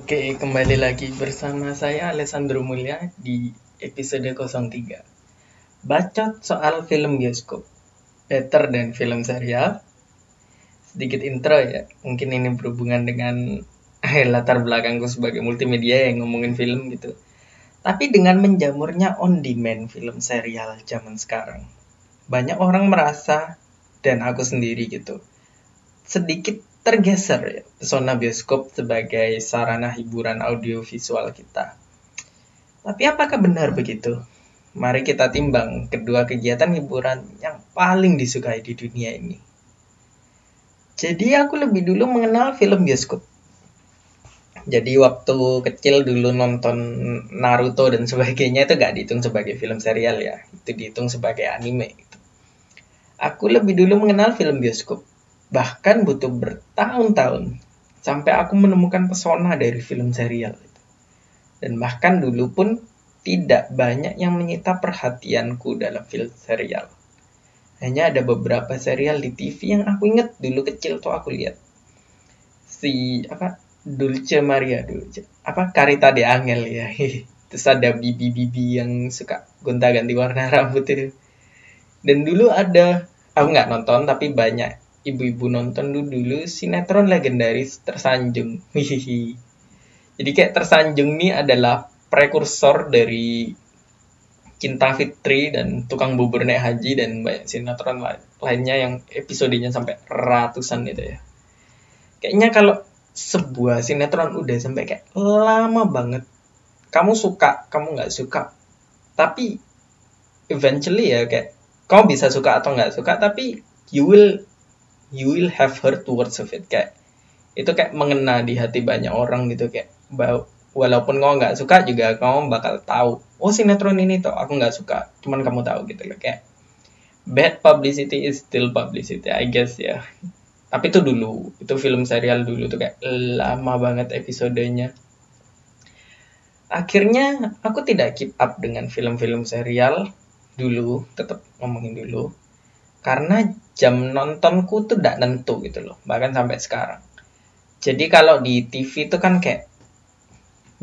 Oke, kembali lagi bersama saya Alessandro Mulya di episode 03. Bacot soal film bioskop, better dan film serial. Sedikit intro ya, mungkin ini berhubungan dengan latar belakangku sebagai multimedia yang ngomongin film gitu. Tapi dengan menjamurnya on demand film serial zaman sekarang, banyak orang merasa, dan aku sendiri gitu, sedikit tergeser ya pesona bioskop sebagai sarana hiburan audiovisual kita. Tapi apakah benar begitu? Mari kita timbang kedua kegiatan hiburan yang paling disukai di dunia ini. Jadi aku lebih dulu mengenal film bioskop. Jadi waktu kecil dulu nonton Naruto dan sebagainya itu gak dihitung sebagai film serial ya. Itu dihitung sebagai anime gitu. Aku lebih dulu mengenal film bioskop. Bahkan butuh bertahun-tahun sampai aku menemukan pesona dari film serial. Dan bahkan dulu pun tidak banyak yang menyita perhatianku dalam film serial. Hanya ada beberapa serial di TV yang aku inget dulu kecil tuh aku lihat. Dulce Maria Carita de Angel ya. Terus ada bibi-bibi yang suka gonta-ganti warna rambut itu. Dan dulu ada, aku nggak nonton tapi banyak ibu-ibu nonton dulu sinetron legendaris Tersanjung. Jadi kayak Tersanjung ini adalah prekursor dari Cinta Fitri dan Tukang Bubur Nek Haji dan banyak sinetron lainnya yang episodenya sampai ratusan itu ya. Kayaknya kalau sebuah sinetron udah sampai kayak lama banget, kamu suka, kamu nggak suka, tapi eventually ya kayak kamu bisa suka atau nggak suka, tapi you will have heard words of it, kayak itu kayak mengena di hati banyak orang gitu, kayak walaupun kamu nggak suka juga kamu bakal tahu, oh sinetron ini tuh aku nggak suka, cuman kamu tahu gitu loh, kayak bad publicity is still publicity I guess ya. Tapi itu dulu, itu film serial dulu tuh kayak lama banget episodenya. Akhirnya aku tidak keep up dengan film-film serial dulu, tetap ngomongin dulu, karena jam nontonku tuh tidak nentu gitu loh, bahkan sampai sekarang. Jadi kalau di TV itu kan kayak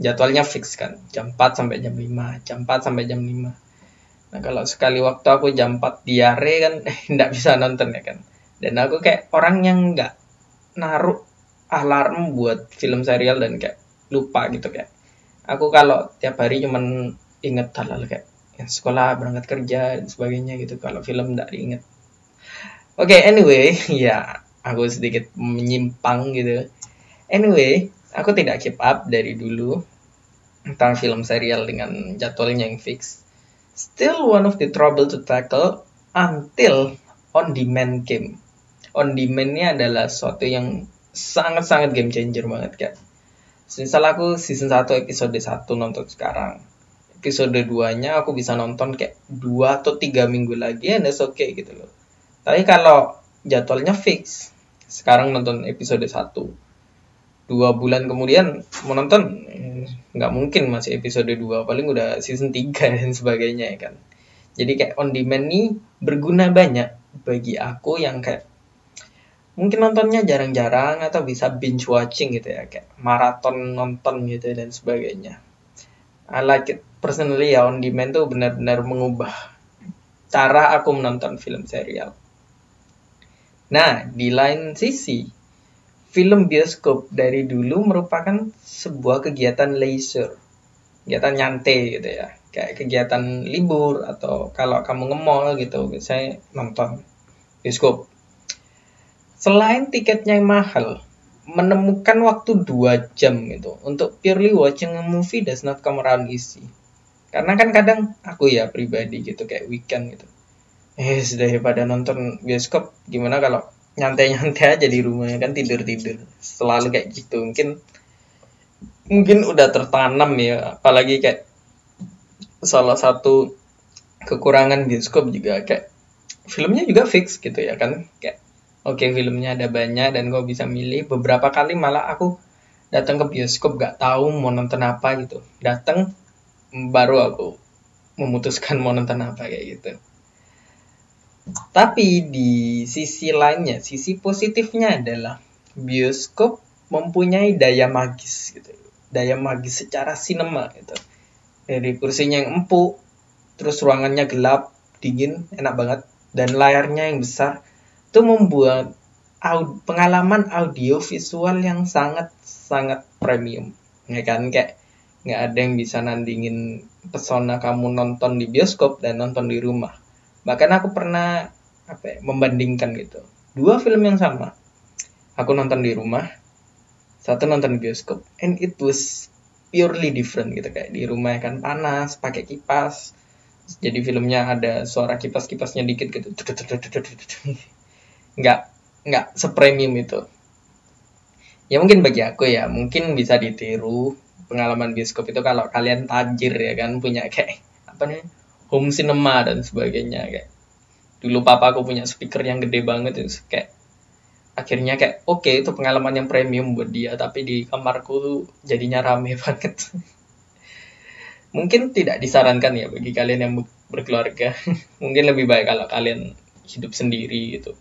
jadwalnya fix kan, jam 4 sampai jam 5, jam 4 sampai jam 5. Nah kalau sekali waktu aku jam 4 diare kan tidak bisa nonton ya kan. Dan aku kayak orang yang nggak naruh alarm buat film serial dan kayak lupa gitu kayak. Aku kalau tiap hari cuman inget hal-hal kayak sekolah, berangkat kerja dan sebagainya gitu. Kalau film nggak diinget. Oke, anyway, ya aku sedikit menyimpang gitu. Anyway, aku tidak keep up dari dulu tentang film serial dengan jadwalnya yang fix. Still one of the trouble to tackle until on demand game. On demand ini adalah sesuatu yang sangat-sangat game changer banget kan. Misal aku season 1 episode 1 nonton sekarang, episode 2-nya aku bisa nonton kayak 2 atau 3 minggu lagi and it's okay gitu loh. Tapi kalau jadwalnya fix, sekarang nonton episode 1, 2 bulan kemudian mau nonton nggak mungkin masih episode 2, paling udah season 3 dan sebagainya ya kan. Jadi kayak on demand nih berguna banyak bagi aku yang kayak mungkin nontonnya jarang-jarang atau bisa binge watching gitu ya, kayak maraton nonton gitu dan sebagainya. I like it personally ya, on demand tuh benar-benar mengubah cara aku menonton film serial. Nah, di lain sisi, film bioskop dari dulu merupakan sebuah kegiatan leisure, kegiatan nyantai gitu ya, kayak kegiatan libur atau kalau kamu nge-mall gitu, biasanya nonton bioskop. Selain tiketnya yang mahal, menemukan waktu 2 jam gitu untuk purely watching a movie does not come around easy. Karena kan kadang aku ya pribadi gitu kayak weekend gitu, daripada nonton bioskop, gimana kalau nyantai-nyantai aja di rumahnya kan, tidur-tidur. Selalu kayak gitu. Mungkin udah tertanam ya, apalagi kayak salah satu kekurangan bioskop juga kayak filmnya juga fix gitu ya kan, kayak oke, filmnya ada banyak dan kau bisa milih. Beberapa kali malah aku datang ke bioskop gak tahu mau nonton apa gitu, datang baru aku memutuskan mau nonton apa kayak gitu. Tapi di sisi lainnya, sisi positifnya adalah bioskop mempunyai daya magis gitu. daya magis secara sinema gitu. Dari kursinya yang empuk, terus ruangannya gelap, dingin, enak banget, dan layarnya yang besar, itu membuat pengalaman audio visual yang sangat premium, ya kan? Kayak nggak ada yang bisa nandingin pesona kamu nonton di bioskop dan nonton di rumah. Bahkan aku pernah membandingkan gitu, dua film yang sama, aku nonton di rumah, satu nonton di bioskop, and it was purely different gitu. Kayak di rumah kan panas, pakai kipas, jadi filmnya ada suara kipas-kipasnya dikit gitu, nggak sepremium itu. Ya mungkin bagi aku ya, mungkin bisa ditiru pengalaman bioskop itu kalau kalian tajir ya kan, punya kayak home cinema dan sebagainya. Kayak dulu papa aku punya speaker yang gede banget itu, kayak akhirnya kayak oke, itu pengalaman yang premium buat dia, tapi di kamarku jadinya rame banget. Mungkin tidak disarankan ya bagi kalian yang berkeluarga. Mungkin lebih baik kalau kalian hidup sendiri gitu.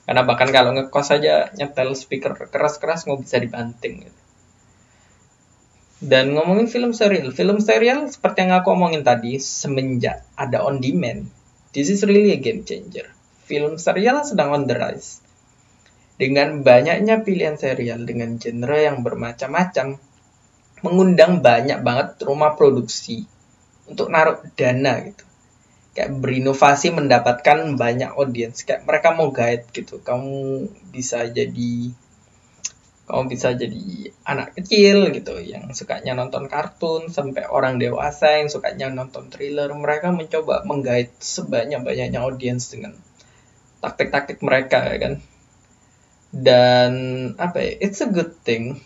Karena bahkan kalau ngekos aja nyetel speaker keras-keras nggak bisa dibanting gitu. Dan ngomongin film serial seperti yang aku omongin tadi, semenjak ada on demand, this is really a game changer. Film serial sedang on the rise. Dengan banyaknya pilihan serial dengan genre yang bermacam-macam, mengundang banyak banget rumah produksi untuk naruh dana gitu. Kayak berinovasi mendapatkan banyak audiens. Kayak mereka mau guide gitu. Kamu bisa jadi anak kecil gitu yang sukanya nonton kartun, sampai orang dewasa yang sukanya nonton thriller. Mereka mencoba menggait sebanyak-banyaknya audiens dengan taktik-taktik mereka ya kan. Dan it's a good thing.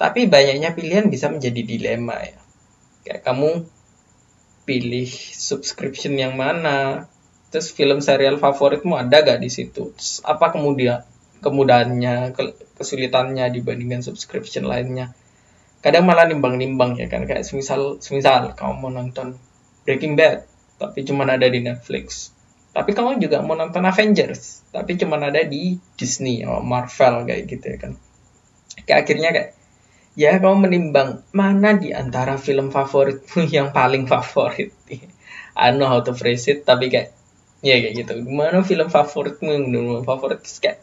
Tapi banyaknya pilihan bisa menjadi dilema ya. Kayak kamu pilih subscription yang mana, terus film serial favoritmu ada gak di situ, terus apa kemudahannya, kesulitannya dibandingkan subscription lainnya. Kadang malah nimbang-nimbang ya kan, kayak semisal kamu mau nonton Breaking Bad tapi cuma ada di Netflix, tapi kamu juga mau nonton Avengers tapi cuma ada di Disney atau Marvel kayak gitu ya kan. Kayak akhirnya kayak ya kamu menimbang mana di antara film favoritmu yang paling favorit. I don't know how to phrase it, tapi kayak gitu. Mana film favoritmu yang benar-benar favorit, kayak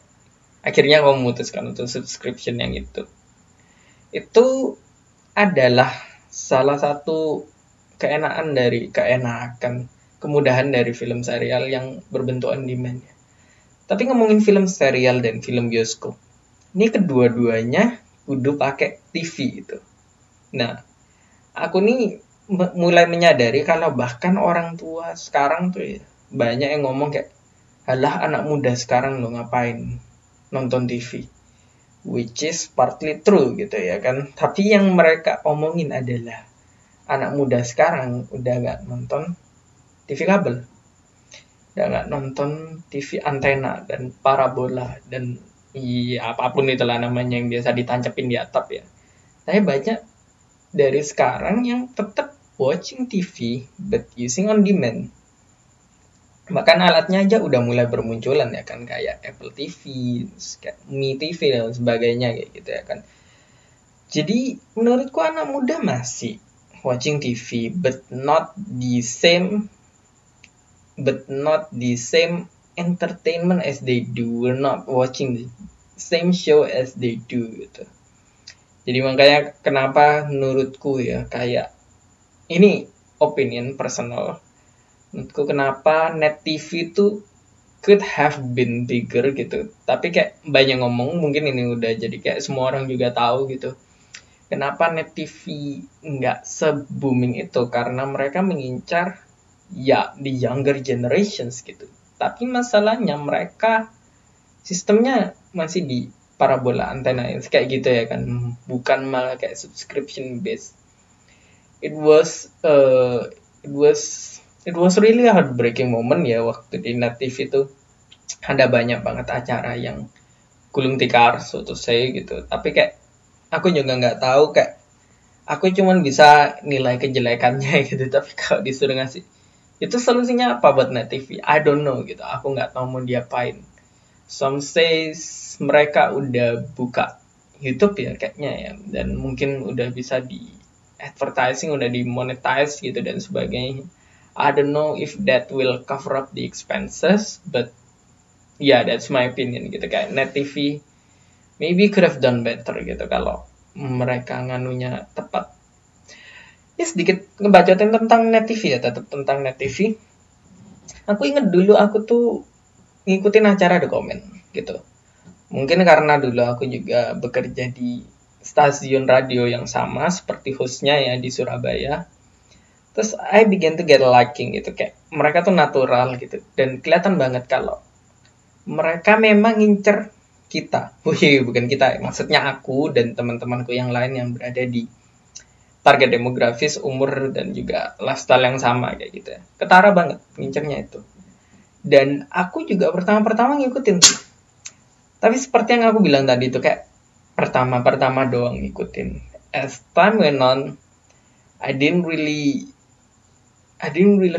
akhirnya kamu memutuskan untuk subscription yang itu. Itu adalah salah satu kemudahan dari film serial yang berbentuk on demand. Tapi ngomongin film serial dan film bioskop, ini kedua-duanya kudu pakai TV itu. Nah, aku nih mulai menyadari kalau bahkan orang tua sekarang tuh ya, banyak yang ngomong kayak, halah anak muda sekarang lo ngapain nonton TV. Which is partly true gitu ya kan. Tapi yang mereka omongin adalah anak muda sekarang udah gak nonton TV kabel, udah gak nonton TV antena dan parabola dan apapun itulah namanya yang biasa ditancapin di atap ya. Tapi banyak dari sekarang yang tetap watching TV but using on demand. Bahkan alatnya aja udah mulai bermunculan ya kan, kayak Apple TV, kayak Mi TV dan sebagainya kayak gitu ya kan. Jadi menurutku anak muda masih watching TV but not the same entertainment as they do. We're not watching the same show as they do gitu. Jadi makanya kenapa menurutku ya, kayak ini opinion personal, menurutku kenapa net TV itu could have been bigger gitu. Tapi kayak banyak ngomong, mungkin ini udah jadi kayak semua orang juga tahu gitu, kenapa net TV nggak se-booming itu, karena mereka mengincar ya the younger generations gitu. Tapi masalahnya mereka sistemnya masih di parabola antena kayak gitu ya kan, bukan malah kayak subscription based. It was really a heartbreaking moment ya waktu di Net TV itu ada banyak banget acara yang gulung tikar so to say gitu. Tapi kayak aku juga nggak tahu, kayak aku cuman bisa nilai kejelekannya gitu. Tapi kalau disuruh ngasih itu solusinya apa buat Net TV, I don't know gitu. Aku nggak tahu mau diapain. Some says mereka udah buka YouTube ya kayaknya ya, dan mungkin udah bisa di advertising, udah di monetize gitu dan sebagainya. I don't know if that will cover up the expenses, but yeah, that's my opinion gitu. Kayak Net TV maybe could have done better gitu kalau mereka nganunya tepat. Ya sedikit ngebacotin tentang Net TV ya, tetap tentang Net TV. Aku inget dulu aku tuh ngikutin acara The Comment gitu. Mungkin karena dulu aku juga bekerja di stasiun radio yang sama seperti hostnya ya di Surabaya. Terus I began to get liking gitu, kayak mereka tuh natural gitu. Dan kelihatan banget kalau mereka memang ngincer kita. Wih, bukan kita, maksudnya aku dan teman-temanku yang lain yang berada di target demografis, umur, dan juga lifestyle yang sama kayak gitu ya. Ketara banget ngincernya itu. Dan aku juga pertama-pertama ngikutin tuh. Tapi seperti yang aku bilang tadi tuh, kayak pertama-pertama doang ngikutin. As time went on, I didn't really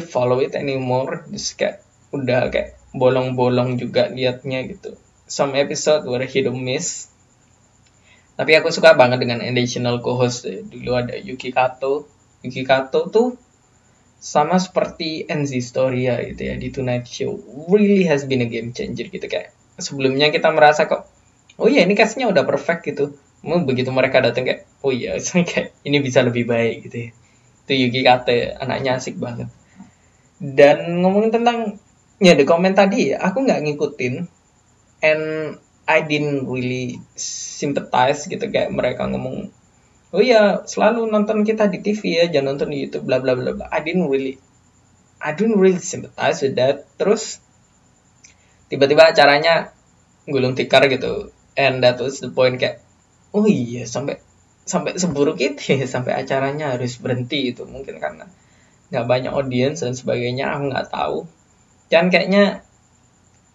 follow it anymore. Just kayak udah kayak bolong-bolong juga liatnya gitu. Some episode were hit or miss. Tapi aku suka banget dengan additional co-host. Dulu ada Yuki Kato. Yuki Kato tuh sama seperti NZ Storia gitu ya di Tonight Show. Really has been a game changer gitu, kayak sebelumnya kita merasa kok, oh iya ini cast-nya udah perfect gitu. Begitu mereka datang kayak, oh iya kayak ini bisa lebih baik gitu ya. Itu Yuki Kato ya, anaknya asik banget. Dan ngomongin tentang ya The Comment tadi, aku nggak ngikutin, and I didn't really sympathize gitu, kayak mereka ngomong, oh ya selalu nonton kita di TV ya, jangan nonton di YouTube, bla bla bla bla. I didn't really sympathize with that. Terus tiba-tiba acaranya gulung tikar gitu, and that was the point, kayak oh iya sampai seburuk itu ya, sampai acaranya harus berhenti itu. Mungkin karena nggak banyak audiens dan sebagainya, aku nggak tahu. Dan kayaknya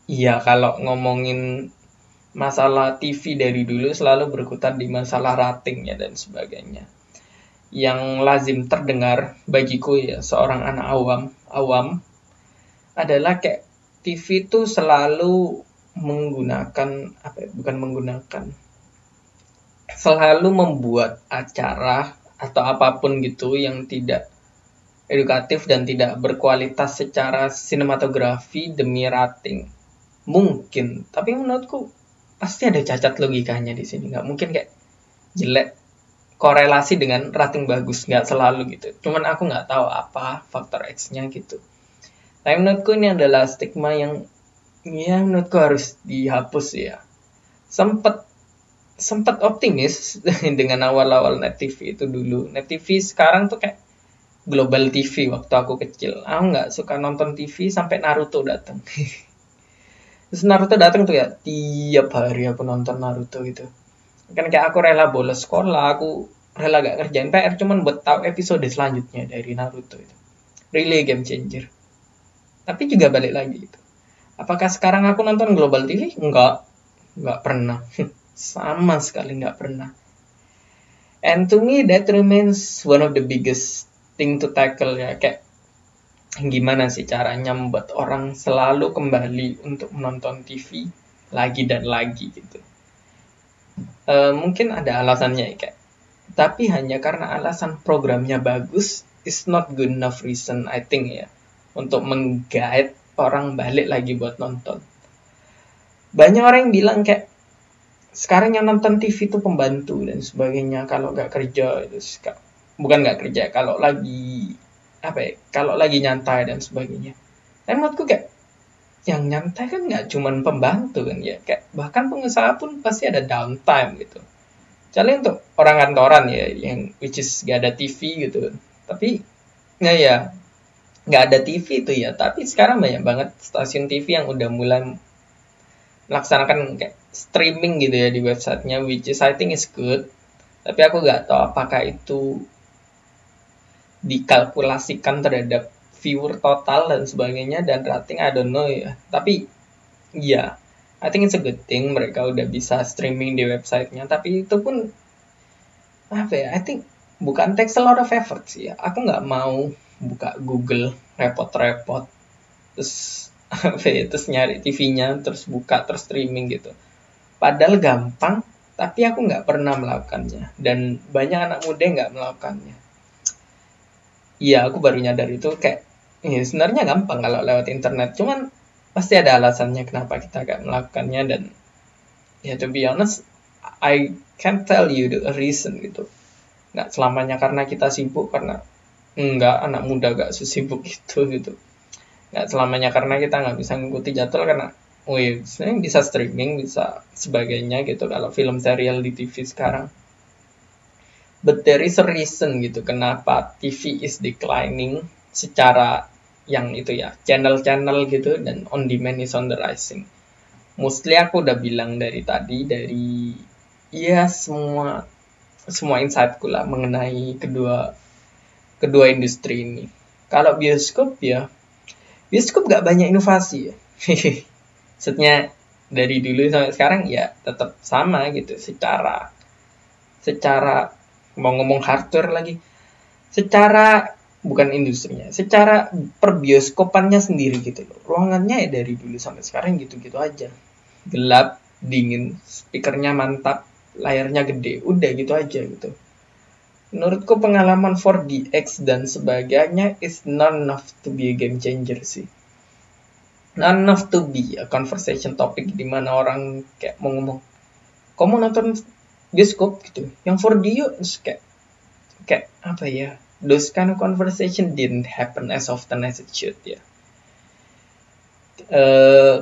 iya, kalau ngomongin masalah TV dari dulu selalu berkutat di masalah ratingnya dan sebagainya. Yang lazim terdengar bagiku ya, seorang anak awam adalah kayak TV itu selalu selalu membuat acara atau apapun gitu yang tidak edukatif dan tidak berkualitas secara sinematografi demi rating. Mungkin, tapi menurutku pasti ada cacat logikanya di sini. Nggak mungkin kayak jelek korelasi dengan rating bagus, nggak selalu gitu. Cuman aku nggak tahu apa faktor X-nya gitu. Tapi menurutku ini adalah stigma yang ya menurutku harus dihapus ya. Sempat optimis dengan awal-awal Net TV itu dulu. Net TV sekarang tuh kayak Global TV waktu aku kecil. Aku nggak suka nonton TV sampai Naruto datang. Terus Naruto datang tuh ya, tiap hari aku nonton Naruto gitu. Kan kayak aku rela bolos sekolah, aku rela gak kerjain PR cuman buat tahu episode selanjutnya dari Naruto itu. Really game changer. Tapi juga balik lagi gitu. Apakah sekarang aku nonton Global TV? Enggak pernah. Sama sekali enggak pernah. And to me that remains one of the biggest thing to tackle ya, kayak gimana sih caranya membuat orang selalu kembali untuk menonton TV lagi dan lagi gitu. Mungkin ada alasannya ya, kayak, tapi hanya karena alasan programnya bagus is not good enough reason I think ya untuk meng-guide orang balik lagi buat nonton. Banyak orang yang bilang kayak sekarang yang nonton TV itu pembantu dan sebagainya, kalau nggak kerja itu bukan nggak kerja, kalau lagi nyantai dan sebagainya. Tapi menurutku kayak yang nyantai kan nggak cuman pembantu kan ya, kayak bahkan pengusaha pun pasti ada downtime gitu. Kecuali untuk orang kantoran ya, yang which is gak ada TV gitu. Tapi ya nggak ada TV itu ya. Tapi sekarang banyak banget stasiun TV yang udah mulai melaksanakan kayak streaming gitu ya di websitenya, which is I think is good. Tapi aku nggak tahu apakah itu dikalkulasikan terhadap viewer total dan sebagainya dan rating, I don't know ya. Tapi ya, I think it's a good thing mereka udah bisa streaming di websitenya. Tapi itu pun I think bukan takes a lot of effort sih ya. Aku nggak mau buka Google repot-repot terus nyari TV-nya terus buka terus streaming gitu. Padahal gampang, tapi aku nggak pernah melakukannya, dan banyak anak muda yang nggak melakukannya. Iya, aku baru nyadar itu kayak ya sebenarnya gampang kalau lewat internet, cuman pasti ada alasannya kenapa kita nggak melakukannya. Dan ya to be honest, I can't tell you the reason gitu. Nggak selamanya karena kita sibuk, karena enggak, anak muda nggak sesibuk itu gitu. Nggak selamanya karena kita nggak bisa ngikuti jadwal, karena sebenarnya bisa streaming, bisa sebagainya gitu kalau film serial di TV sekarang. But there is a reason gitu kenapa TV is declining secara yang itu ya, channel-channel gitu, dan on demand is on the rising. Mostly aku udah bilang dari tadi, dari ya semua insightku lah mengenai kedua industri ini. Kalau bioskop ya, bioskop gak banyak inovasi ya. Maksudnya dari dulu sampai sekarang ya tetap sama gitu, secara mau ngomong hardware lagi, secara bukan industrinya, secara perbioskopannya sendiri gitu loh. Ruangannya ya dari dulu sampai sekarang gitu-gitu aja. Gelap, dingin, speakernya mantap, layarnya gede, udah gitu aja gitu. Menurutku pengalaman 4DX dan sebagainya is not enough to be a game changer sih. Not enough to be a conversation topic di mana orang kayak mau ngomong, kamu nonton bioskop gitu, yang 4D yuk, kayak apa ya, those kind of conversation didn't happen as often as it should ya.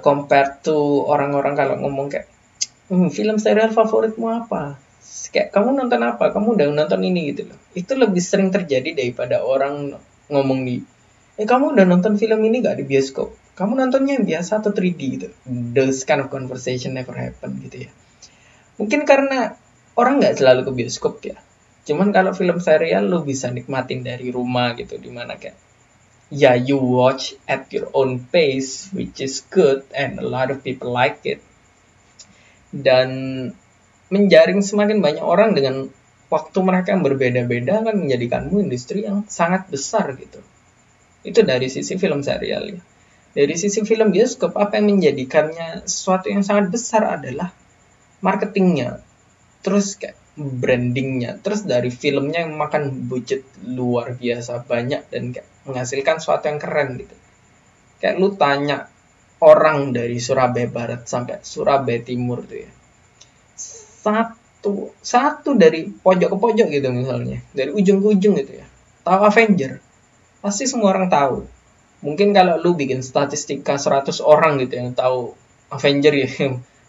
Compared to orang-orang kalau ngomong kayak film serial favoritmu apa, kayak kamu nonton apa, kamu udah nonton ini gitu loh. Itu lebih sering terjadi daripada orang ngomong di kamu udah nonton film ini gak di bioskop, kamu nontonnya yang biasa atau 3D gitu. Those kind of conversation never happen gitu ya. Mungkin karena orang nggak selalu ke bioskop ya. Cuman kalau film serial lo bisa nikmatin dari rumah gitu, dimana kayak ya you watch at your own pace, which is good and a lot of people like it. Dan menjaring semakin banyak orang dengan waktu mereka yang berbeda-beda akan menjadikanmu industri yang sangat besar gitu. Itu dari sisi film serial ya. Dari sisi film bioskop, apa yang menjadikannya sesuatu yang sangat besar adalah marketingnya, terus kayak brandingnya, terus dari filmnya yang makan budget luar biasa banyak dan kayak menghasilkan sesuatu yang keren gitu. Kayak lu tanya orang dari Surabaya Barat sampai Surabaya Timur tuh ya, satu dari pojok ke pojok gitu misalnya, dari ujung ke ujung gitu ya, tahu Avenger, pasti semua orang tahu. Mungkin kalau lu bikin statistika 100 orang gitu yang tahu Avenger ya,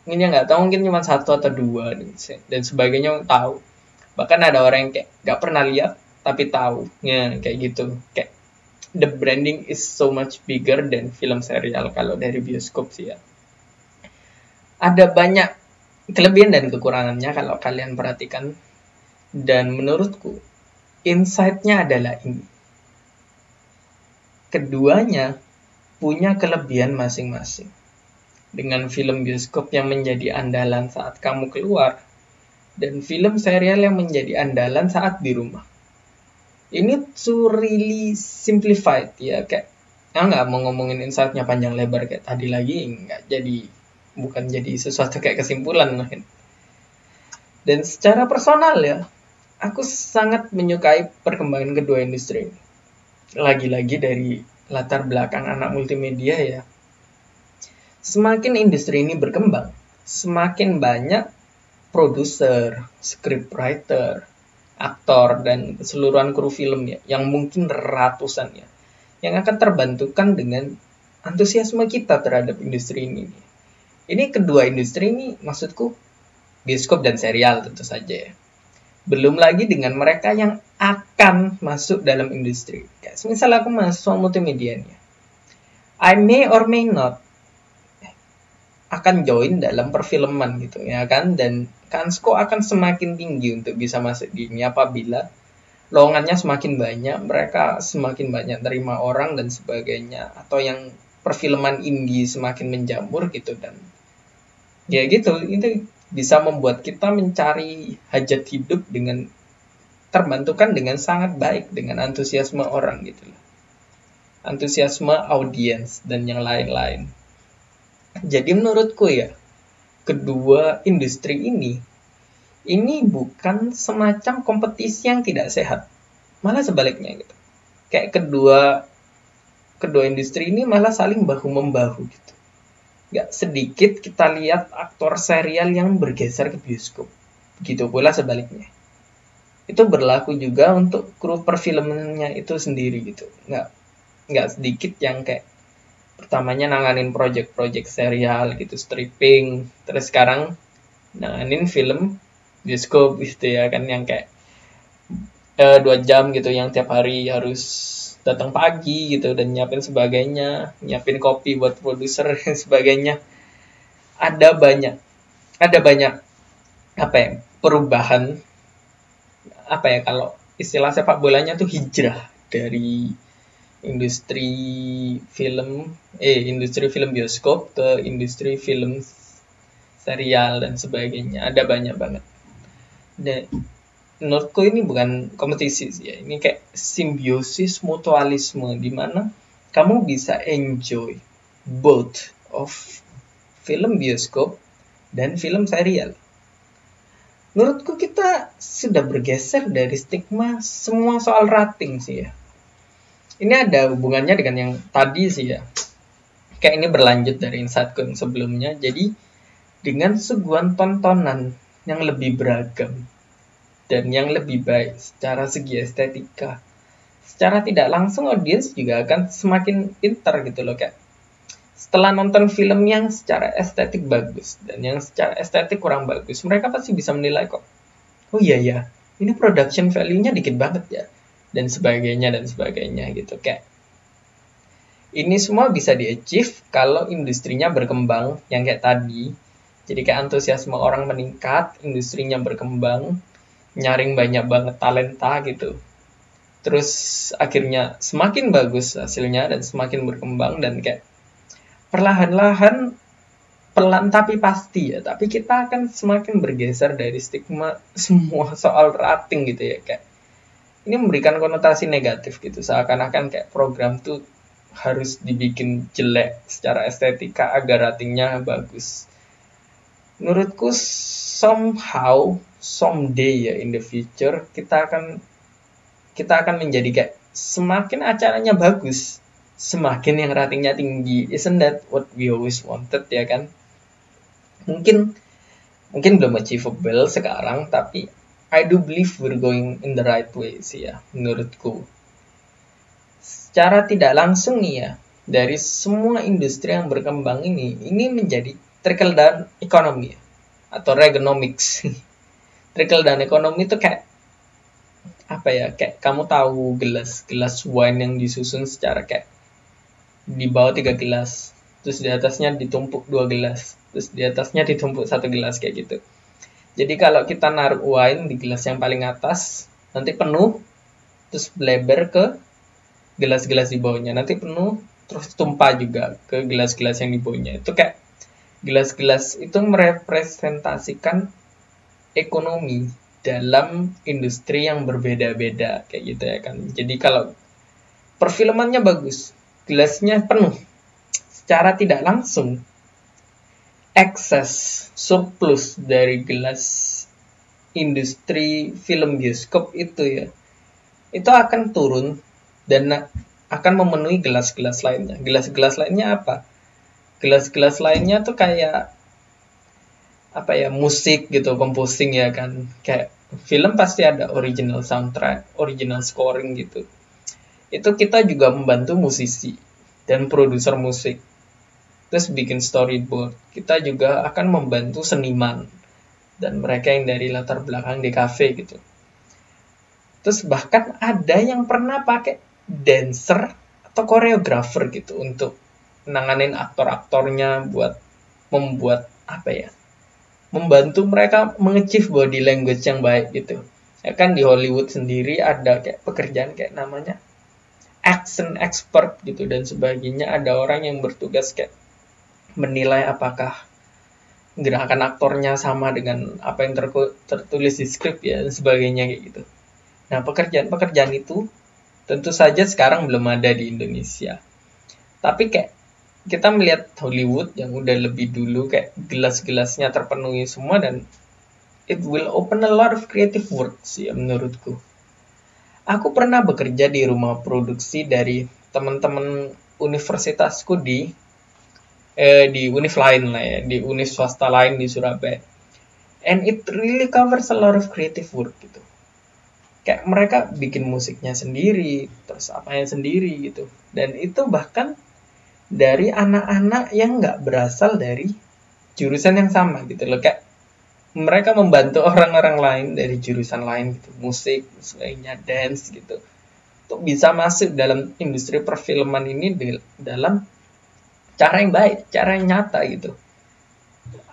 mungkin yang nggak tahu mungkin cuma 1 atau 2 dan sebagainya tahu. Bahkan ada orang yang kayak nggak pernah lihat tapi tahu ya, kayak gitu. Kayak the branding is so much bigger than film serial kalau dari bioskop sih ya. Ada banyak kelebihan dan kekurangannya kalau kalian perhatikan, dan menurutku insight-nya adalah ini. Keduanya punya kelebihan masing-masing. Dengan film bioskop yang menjadi andalan saat kamu keluar, dan film serial yang menjadi andalan saat di rumah. Ini to really simplified ya, kayak nggak mau ngomongin insight-nya panjang lebar kayak tadi lagi, bukan jadi sesuatu kayak kesimpulan mungkin. Dan secara personal ya, aku sangat menyukai perkembangan kedua industri ini. Lagi-lagi dari latar belakang anak multimedia ya. Semakin industri ini berkembang, semakin banyak produser, scriptwriter, aktor, dan keseluruhan kru film ya, yang mungkin ratusan ya, yang akan terbantukan dengan antusiasme kita terhadap industri ini. Ini kedua industri ini maksudku bioskop dan serial tentu saja ya. Belum lagi dengan mereka yang akan masuk dalam industri. Kayak misal aku mahasiswa multimedia nih. I may or may not akan join dalam perfilman gitu ya kan, dan kansku akan semakin tinggi untuk bisa masuk di ini apabila lowongannya semakin banyak, mereka semakin banyak terima orang dan sebagainya, atau yang perfilman indie semakin menjamur gitu. Dan ya gitu, itu bisa membuat kita mencari hajat hidup dengan terbantukan dengan sangat baik dengan antusiasme orang gitu loh. Antusiasme audiens dan yang lain-lain. Jadi menurutku ya, kedua industri ini ini bukan semacam kompetisi yang tidak sehat, malah sebaliknya gitu. Kayak kedua industri ini malah saling bahu membahu gitu. Gak sedikit kita lihat aktor serial yang bergeser ke bioskop, begitu pula sebaliknya. Itu berlaku juga untuk kru perfilmannya itu sendiri gitu. Nggak sedikit yang kayak pertamanya nanganin project-project serial gitu, stripping, terus sekarang nanganin film bioskop gitu ya kan, yang kayak 2 jam gitu, yang tiap hari harus datang pagi gitu dan nyiapin sebagainya, nyiapin kopi buat produser dan sebagainya. Ada banyak ada banyak apa ya, perubahan, apa ya, kalau istilah sepak bolanya tuh hijrah dari industri industri film bioskop ke industri film serial dan sebagainya. Ada banyak banget. Dan menurutku ini bukan kompetisi sih ya, ini kayak simbiosis mutualisme di mana kamu bisa enjoy both of film bioskop dan film serial. Menurutku kita sudah bergeser dari stigma semua soal rating sih ya. Ini ada hubungannya dengan yang tadi sih ya. Kayak ini berlanjut dari insightku yang sebelumnya. Jadi dengan suguhan tontonan yang lebih beragam dan yang lebih baik secara segi estetika, secara tidak langsung audiens juga akan semakin pintar gitu loh, kayak setelah nonton film yang secara estetik bagus dan yang secara estetik kurang bagus, mereka pasti bisa menilai kok, oh iya ya, ini production value-nya dikit banget ya, dan sebagainya gitu. Kayak ini semua bisa di-achieve kalau industrinya berkembang yang kayak tadi. Jadi kayak antusiasme orang meningkat, industrinya berkembang, nyaring banyak banget talenta gitu. Terus akhirnya semakin bagus hasilnya dan semakin berkembang, dan kayak perlahan-lahan, pelan tapi pasti ya, tapi kita akan semakin bergeser dari stigma semua soal rating gitu ya. Kayak ini memberikan konotasi negatif gitu, seakan-akan kayak program tuh harus dibikin jelek secara estetika agar ratingnya bagus. Menurutku somehow someday ya, in the future kita akan menjadi kayak semakin acaranya bagus, semakin yang ratingnya tinggi. Isn't that what we always wanted ya kan? Mungkin belum achievable sekarang, tapi I do believe we're going in the right way sih ya, menurutku. Secara tidak langsung nih ya, dari semua industri yang berkembang ini menjadi trickle down economy atau Reaganomics. Trickle down economy itu kayak apa ya, kayak kamu tahu gelas wine yang disusun secara kayak di bawah 3 gelas, terus di atasnya ditumpuk 2 gelas, terus di atasnya ditumpuk 1 gelas kayak gitu. Jadi kalau kita naruh wine di gelas yang paling atas, nanti penuh, terus bleber ke gelas-gelas di bawahnya, nanti penuh, terus tumpah juga ke gelas-gelas yang di bawahnya. Itu kayak gelas-gelas itu merepresentasikan ekonomi dalam industri yang berbeda-beda kayak gitu ya kan. Jadi kalau perfilmannya bagus, gelasnya penuh, secara tidak langsung ekses surplus dari gelas industri film bioskop itu ya, itu akan turun dan akan memenuhi gelas-gelas lainnya. Gelas-gelas lainnya apa? Gelas-gelas lainnya tuh kayak apa ya, musik gitu, composing ya kan. Kayak film pasti ada original soundtrack, original scoring gitu. Itu kita juga membantu musisi dan produser musik. Terus bikin storyboard. Kita juga akan membantu seniman dan mereka yang dari latar belakang di cafe gitu. Terus bahkan ada yang pernah pakai dancer atau koreografer gitu untuk nanganin aktor-aktornya buat membuat apa ya, membantu mereka mengachieve body language yang baik gitu. Ya kan di Hollywood sendiri ada kayak pekerjaan kayak namanya accent expert gitu dan sebagainya. Ada orang yang bertugas kayak menilai apakah gerakan aktornya sama dengan apa yang tertulis di skrip ya dan sebagainya kayak gitu. Nah, pekerjaan-pekerjaan itu tentu saja sekarang belum ada di Indonesia. Tapi kayak kita melihat Hollywood yang udah lebih dulu kayak gelas-gelasnya terpenuhi semua, dan it will open a lot of creative work sih menurutku. Aku pernah bekerja di rumah produksi dari teman-teman universitasku di univ lain lah ya, di univ swasta lain di Surabaya. And it really covers a lot of creative work gitu. Kayak mereka bikin musiknya sendiri, terus apanya sendiri gitu. Dan itu bahkan dari anak-anak yang nggak berasal dari jurusan yang sama gitu loh. Kayak mereka membantu orang-orang lain dari jurusan lain gitu, musik, lainnya dance gitu, untuk bisa masuk dalam industri perfilman ini dalam cara yang baik, cara yang nyata gitu.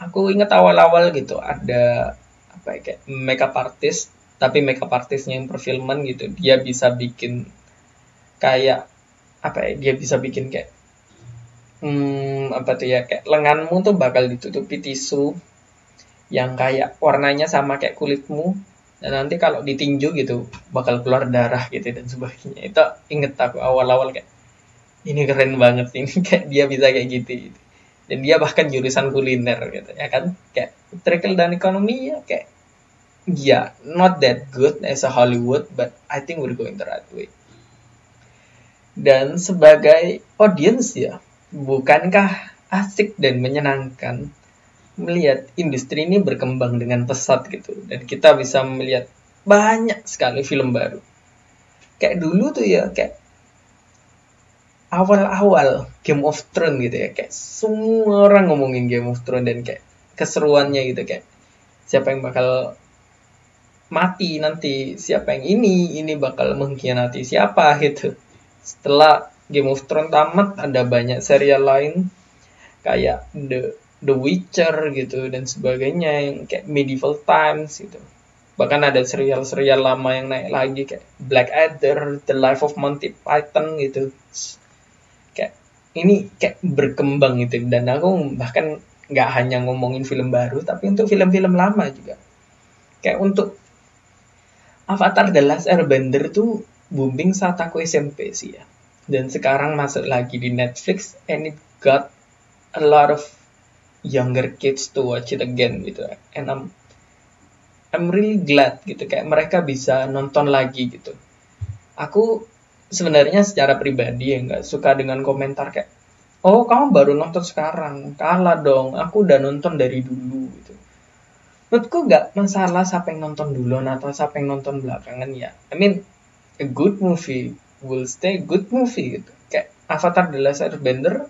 Aku ingat awal-awal gitu ada apa ya, kayak makeup artist, tapi makeup artistnya yang perfilman gitu, dia bisa bikin kayak apa ya, dia bisa bikin kayak apa tuh ya, kayak lenganmu tuh bakal ditutupi tisu yang kayak warnanya sama kayak kulitmu, dan nanti kalau ditinju gitu bakal keluar darah gitu dan sebagainya. Itu inget aku awal-awal kayak ini keren banget ini kayak dia bisa kayak gitu. Dan dia bahkan jurusan kuliner gitu ya kan, kayak trickle down ekonomi ya, kayak yeah, not that good as a Hollywood, but I think we're going the right way. Dan sebagai audience ya, bukankah asik dan menyenangkan melihat industri ini berkembang dengan pesat gitu, dan kita bisa melihat banyak sekali film baru. Kayak dulu tuh ya, kayak awal-awal Game of Thrones gitu ya, kayak semua orang ngomongin Game of Thrones dan kayak keseruannya gitu, kayak siapa yang bakal mati nanti, siapa yang ini bakal mengkhianati siapa gitu. Setelah Game of Thrones tamat, ada banyak serial lain kayak The Witcher gitu dan sebagainya yang kayak medieval times gitu. Bahkan ada serial-serial lama yang naik lagi kayak Blackadder, The Life of Monty Python gitu. Kayak ini kayak berkembang gitu, dan aku bahkan nggak hanya ngomongin film baru tapi untuk film-film lama juga. Kayak untuk Avatar The Last Airbender tuh booming saat aku SMP sih ya. Dan sekarang masuk lagi di Netflix and it got a lot of younger kids to watch it again gitu. And I'm really glad gitu, kayak mereka bisa nonton lagi gitu. Aku sebenarnya secara pribadi ya nggak suka dengan komentar kayak, oh kamu baru nonton sekarang, kalah dong, aku udah nonton dari dulu gitu. Menurutku nggak masalah siapa yang nonton dulu atau siapa yang nonton belakangan ya. I mean, a good movie will stay good movie gitu. Kayak Avatar The Last Airbender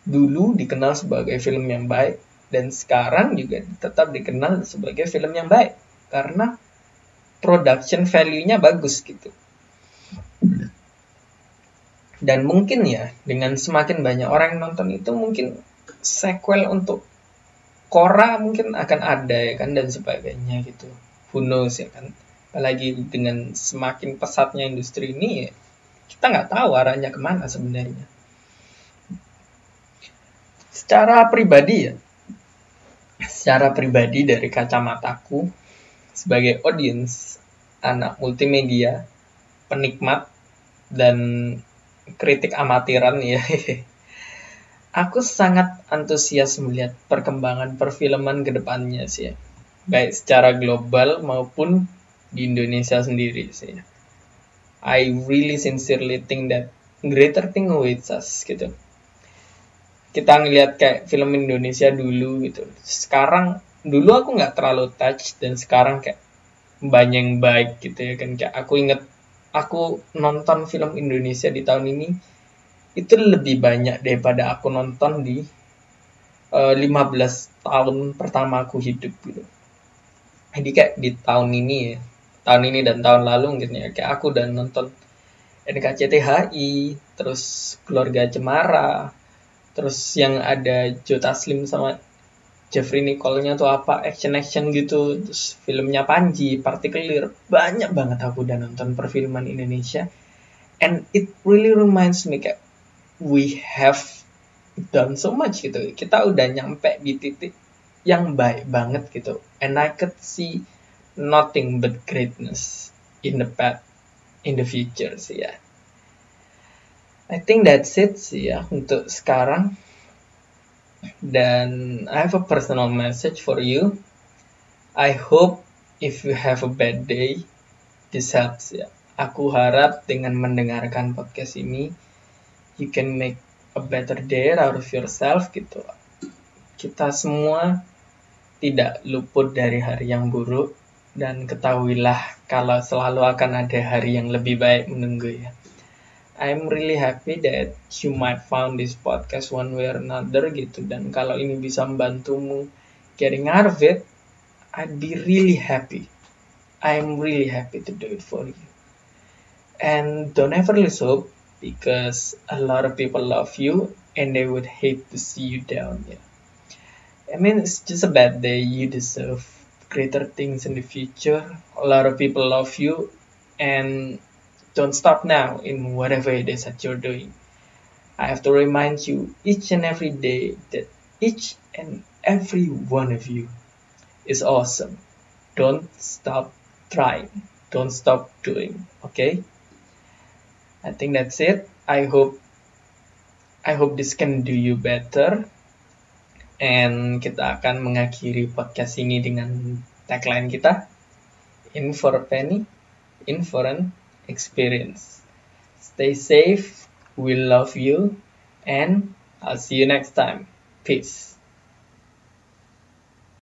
dulu dikenal sebagai film yang baik, dan sekarang juga tetap dikenal sebagai film yang baik karena production value-nya bagus gitu. Dan mungkin ya dengan semakin banyak orang yang nonton itu, mungkin sequel untuk Korra mungkin akan ada ya kan, dan sebagainya gitu. Who knows ya kan. Apalagi dengan semakin pesatnya industri ini, kita nggak tahu arahnya kemana sebenarnya. Secara pribadi dari kacamataku sebagai audience, anak multimedia, penikmat, dan kritik amatiran ya, aku sangat antusias melihat perkembangan perfilman ke depannya sih ya. Baik secara global maupun di Indonesia sendiri sih ya. I really sincerely think that greater thing awaits us gitu. Kita ngelihat kayak film Indonesia dulu gitu. Sekarang, dulu aku nggak terlalu touch, dan sekarang kayak banyak yang baik gitu ya kan. Kayak aku inget, aku nonton film Indonesia di tahun ini itu lebih banyak daripada aku nonton di 15 tahun pertama aku hidup gitu. Jadi kayak di tahun ini dan tahun lalu gitu ya, kayak aku udah nonton NKCTHI, terus Keluarga Cemara, terus yang ada Joe Taslim sama Jeffrey Nicole-nya tuh apa, action gitu, terus filmnya Panji, Partikelir, banyak banget aku udah nonton perfilman Indonesia, and it really reminds me kayak we have done so much gitu, kita udah nyampe di titik yang baik banget gitu, and I could see nothing but greatness in the future sih ya. I think that's it sih ya untuk sekarang. Dan I have a personal message for you. I hope if you have a bad day, this helps ya. Aku harap dengan mendengarkan podcast ini, you can make a better day out of yourself gitu. Kita semua tidak luput dari hari yang buruk, dan ketahuilah kalau selalu akan ada hari yang lebih baik menunggu ya. I'm really happy that you might found this podcast one way or another gitu, dan kalau ini bisa membantumu getting out of it, I'd be really happy. I'm really happy to do it for you. And don't ever lose hope, because a lot of people love you and they would hate to see you down. Yeah. I mean, it's just a bad day. You deserve greater things in the future. A lot of people love you, and don't stop now in whatever it is that you're doing. I have to remind you each and every day that each and every one of you is awesome. Don't stop trying. Don't stop doing. Okay? I think that's it. I hope this can do you better. And kita akan mengakhiri podcast ini dengan tagline kita, in for a penny, in for an experience. Stay safe, we love you, and I'll see you next time. Peace.